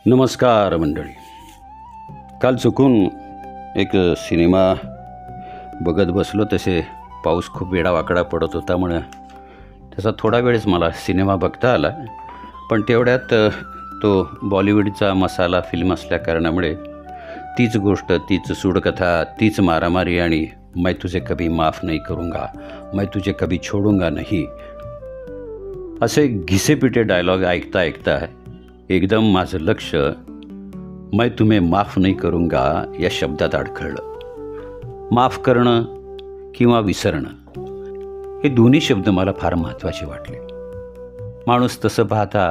नमस्कार मंडळी. काल चुकून एक सिनेमा बघत बसलो. तसे पाऊस खूप वेडावाकडा पडत होता म्हणून त्याचा थोडा वेळच मला सिनेमा बघता आला. पण तेवढ्यात तो बॉलिवूडचा मसाला फिल्म असल्याकारणामुळे तीच गोष्ट, तीच सूडकथा, तीच मारामारी आणि मैं तुझे कभी माफ नहीं करूँगा, मैं तुझे कभी छोडूंगा नहीं असे घिसेपिटे डायलॉग ऐकता ऐकता एकदम माझं लक्ष मैं तुम्हें माफ नहीं करूँगा या शब्दात अडखळलं. माफ करणं किंवा विसरणं हे दोन्ही शब्द मला फार महत्त्वाचे वाटले. माणूस तसं पाहता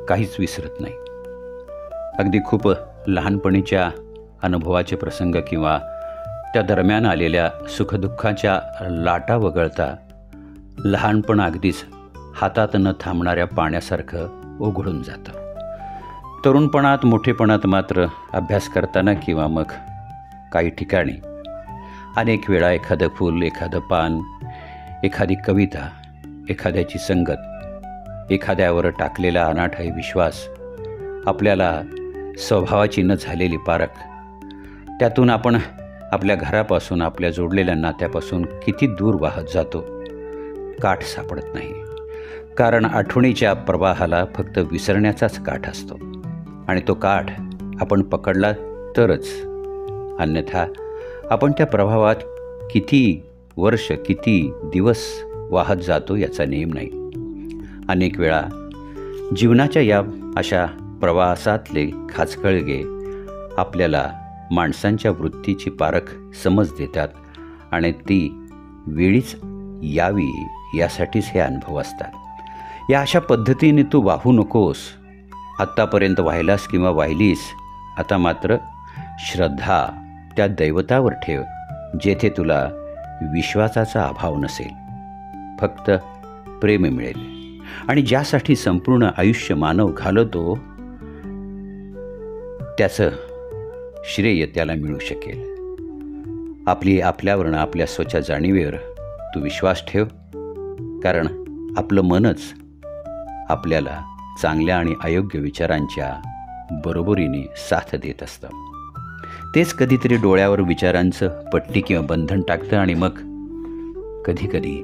काहीच विसरत नाही. अगदी खूप लहानपणीच्या अनुभवाचे प्रसंग किंवा त्या दरम्यान आलेल्या सुखदुःखाच्या लाटा वगळता लहानपण अगदीच हातात न थांबणाऱ्या पाण्यासारखं ओघळून जातं. तरुणपणात, मोठेपणात मात्र अभ्यास करताना किंवा मग काही ठिकाणी अनेक वेळा एखादं फूल, एखादं पान, एखादी कविता, एखाद्याची संगत, एखाद्यावर टाकलेला अनाठायी विश्वास, आपल्याला स्वभावाची न झालेली पारख, त्यातून आपण आपल्या घरापासून, आपल्या जोडलेल्या नात्यापासून किती दूर वाहत जातो, काठ सापडत नाही. कारण आठवणीच्या प्रवाहाला फक्त विसरण्याचाच काठ असतो आणि तो काठ आपण पकडला तरच, अन्यथा आपण त्या प्रवाहात किती वर्ष, किती दिवस वाहत जातो याचा नेम नाही. अनेक वेळा जीवनाच्या या अशा प्रवासातले खाचखळगे आपल्याला माणसांच्या वृत्तीची पारख समज देतात आणि ती वेळीच यावी यासाठीच हे अनुभव असतात. या अशा पद्धतीने तू वाहू नकोस. आत्तापर्यंत वाहिलास किंवा वाहिलीस, आता मात्र श्रद्धा त्या दैवतावर ठेव जेथे तुला विश्वासाचा अभाव नसेल, फक्त प्रेम मिळेल. आणि ज्यासाठी संपूर्ण आयुष्य मानव घालवतो त्याचं श्रेय त्याला मिळू शकेल. आपल्यावरनं, आपल्या स्वतःच्या जाणीवेवर तू विश्वास ठेव. कारण आपलं मनच आपल्याला चांगल्या आणि अयोग्य विचारांच्या बरोबरीने साथ देत असतं. तेच कधीतरी डोळ्यावर विचारांचं पट्टी किंवा बंधन टाकतं आणि मग कधीकधी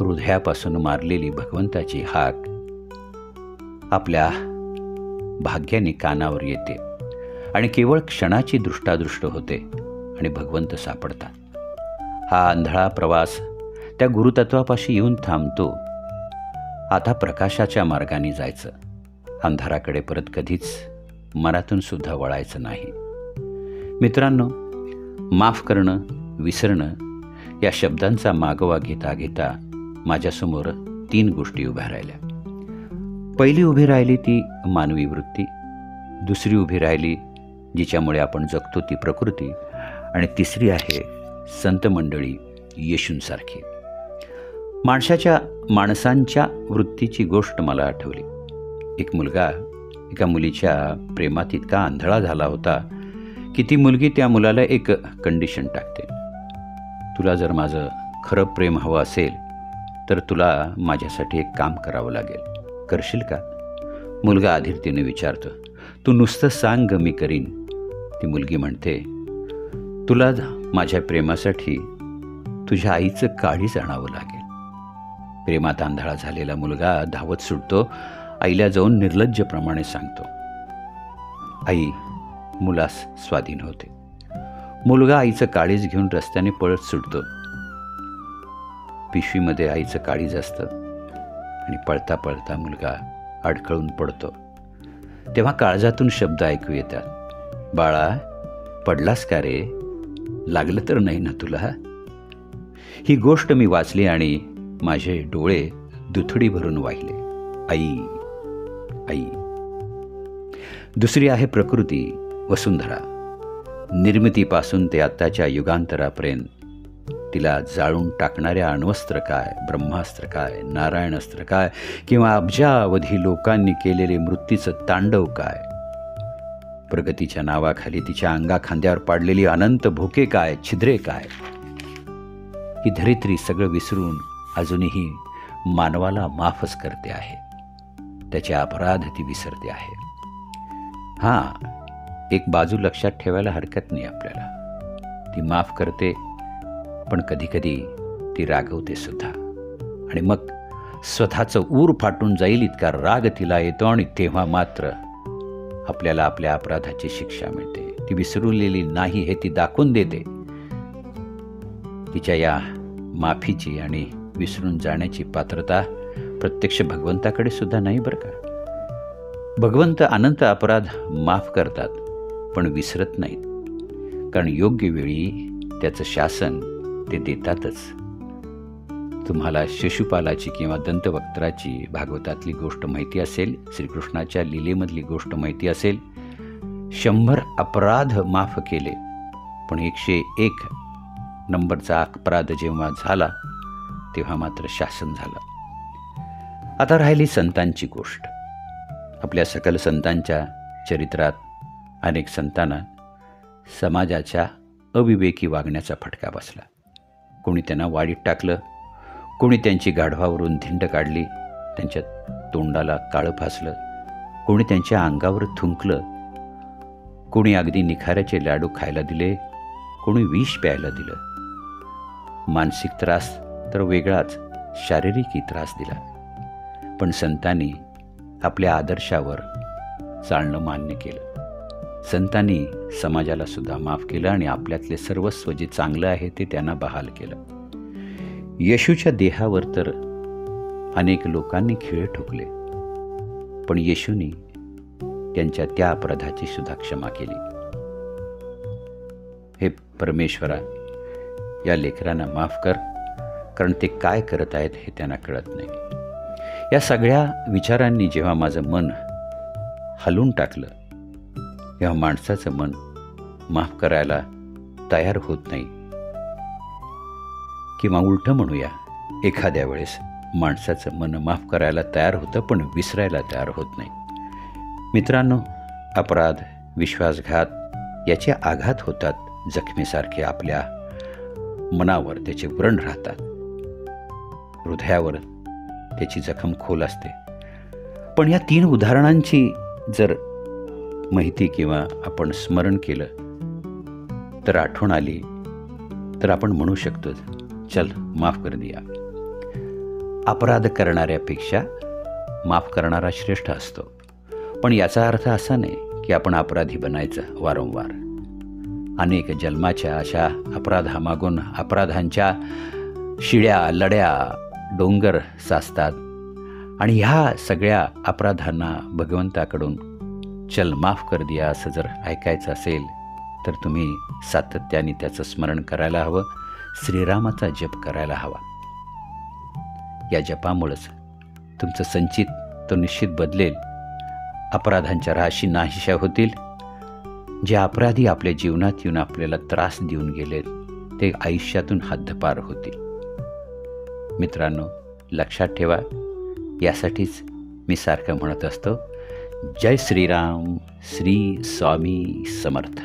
हृदयापासून मारलेली भगवंताची हाक आपल्या भाग्याने कानावर येते आणि केवळ क्षणाची दृष्टादृष्ट होते आणि भगवंत सापडतात. हा आंधळा प्रवास त्या गुरुतत्वापाशी येऊन थांबतो. आता प्रकाशाच्या मार्गाने जायचं, अंधाराकडे परत कधीच मनातून सुद्धा वळायचं नाही. मित्रांनो, माफ करणं, विसरणं या शब्दांचा मागोवा घेता घेता माझ्यासमोर 3 गोष्टी उभ्या राहिल्या. पहिली उभी राहिली ती मानवी वृत्ती, दुसरी उभी राहिली जिच्यामुळे आपण जगतो ती प्रकृती, आणि तिसरी आहे संत मंडळी, येशूंसारखी. माणसांच्या वृत्तीची गोष्ट मला आठवली. एक मुलगा एका मुलीच्या प्रेमात इतका आंधळा झाला होता की ती मुलगी त्या मुलाला एक कंडिशन टाकते. तुला जर माझं खरं प्रेम हवं असेल तर तुला माझ्यासाठी एक काम करावं लागेल, करशील का? मुलगा अधीरतेने विचारतो. तू नुसतं सांग ग, मी करीन. ती मुलगी म्हणते, तुला माझ्या प्रेमासाठी तुझ्या आईचं काळीज आणावं लागेल. प्रेमात आंधळा झालेला मुलगा धावत सुटतो. आईला जाऊन निर्लज्जप्रमाणे सांगतो. आई मुलास स्वाधीन होते. मुलगा आईचं काळीज घेऊन रस्त्याने पळत सुटतो. पिशवीमध्ये आईचं काळीज असतं आणि पळता पळता मुलगा अडखळून पडतो. तेव्हा काळजातून शब्द ऐकू येतात, बाळा पडलास का रे? लागलं तर नाही ना तुला? ही गोष्ट मी वाचली आणि माझे डोळे दुथडी भरून वाहिले. आई आई. दुसरी आहे प्रकृती, वसुंधरा. निर्मितीपासून ते आत्ताच्या युगांतरापर्यंत तिला जाळून टाकणाऱ्या अण्वस्त्र काय, ब्रह्मास्त्र काय, नारायणास्त्र काय, किंवा अब्जावधी लोकांनी केलेले मृत्यूचं तांडव काय, प्रगतीच्या नावाखाली तिच्या अंगाखांद्यावर पाडलेली अनंत भोके काय, छिद्रे काय. ही धरित्री सगळं विसरून अजूनही मानवाला माफच करते आहे. त्याचे अपराध ती विसरते आहे. हां, एक बाजू लक्षात ठेवायला हरकत नाही आपल्याला. ती माफ करते, पण कधीकधी ती रागवते सुद्धा. आणि मग स्वतःचं ऊर फाटून जाईल इतका राग तिला येतो आणि तेव्हा मात्र आपल्याला आपल्या अपराधाची शिक्षा मिळते. ती विसरलेली नाही हे ती दाखवून देते. तिच्या या माफीची आणि विसरून जाण्याची पात्रता प्रत्यक्ष भगवंताकडे सुद्धा नाही बरं का. भगवंत अनंत अपराध माफ करतात, पण विसरत नाहीत. कारण योग्य वेळी त्याचं शासन ते देतातच. तुम्हाला शिशुपालाची किंवा दंतवक्त्राची भागवतातली गोष्ट माहिती असेल, श्रीकृष्णाच्या लीलेमधली गोष्ट माहिती असेल. 100 अपराध माफ केले, पण 101 नंबरचा अपराध जेव्हा झाला तेव्हा मात्र शासन झालं. आता राहिली संतांची गोष्ट. आपल्या सकल संतांच्या चरित्रात अनेक संतांना समाजाच्या अविवेकी वागण्याचा फटका बसला. कोणी त्यांना वाडीत टाकलं, कोणी त्यांची गाढवावरून धिंड काढली, त्यांच्या तोंडाला काळं फासलं, कोणी त्यांच्या अंगावर थुंकलं, कोणी अगदी निखाऱ्याचे लाडू खायला दिले, कोणी विष प्यायला दिलं. मानसिक त्रास तर वेगळाच, शारीरिकही त्रास दिला. पण संतांनी आपल्या आदर्शावर चालणं मान्य केलं. संतांनी समाजाला सुद्धा माफ केलं आणि आपल्यातले सर्वस्व जे चांगलं आहे ते त्यांना बहाल केलं. येशूच्या देहावर तर अनेक लोकांनी खिळे ठोकले, पण येशूनी त्यांच्या त्या अपराधाची सुद्धा क्षमा केली. हे परमेश्वरा, या लेकरांना माफ कर, कारण ते काय करत आहेत हे त्यांना कळत नाही. या सगळ्या विचारांनी जेव्हा माझं मन हलवून टाकलं, तेव्हा माणसाचं मन माफ करायला तयार होत नाही. किंवा उलटं म्हणूया, एखाद्या वेळेस माणसाचं मन माफ करायला तयार होतं, पण विसरायला तयार होत नाही. मित्रांनो, अपराध, विश्वासघात याचे आघात होतात. जखमेसारखे आपल्या मनावर त्याचे व्रण राहतात, हृदयावर त्याची जखम खोल असते. पण या 3 उदाहरणांची जर माहिती किंवा आपण स्मरण केलं तर आठवण आली तर आपण म्हणू शकतो, चल माफ कर दिया. अपराध करणाऱ्यापेक्षा माफ करणारा श्रेष्ठ असतो. पण याचा अर्थ असा नाही की आपण अपराधी बनायचं वारंवार. अनेक जन्माच्या अशा अपराधामागून अपराधांच्या शिड्या, लढ्या, डोंगर साचतात. आणि ह्या सगळ्या अपराधांना भगवंताकडून चल माफ कर दिया असं जर ऐकायचं असेल तर तुम्ही सातत्याने त्याचं स्मरण करायला हवं. श्रीरामाचा जप करायला हवा. या जपामुळंच तुमचं संचित तो निश्चित बदलेल. अपराधांच्या राशी नाहीशा होतील. जे अपराधी आपल्या जीवनात येऊन आपल्याला त्रास देऊन गेले ते आयुष्यातून हद्दपार होतील. मित्रांनो, लक्षात ठेवा, यासाठीच मी सारखं म्हणत असतो, जय श्रीराम, श्री स्वामी समर्थ.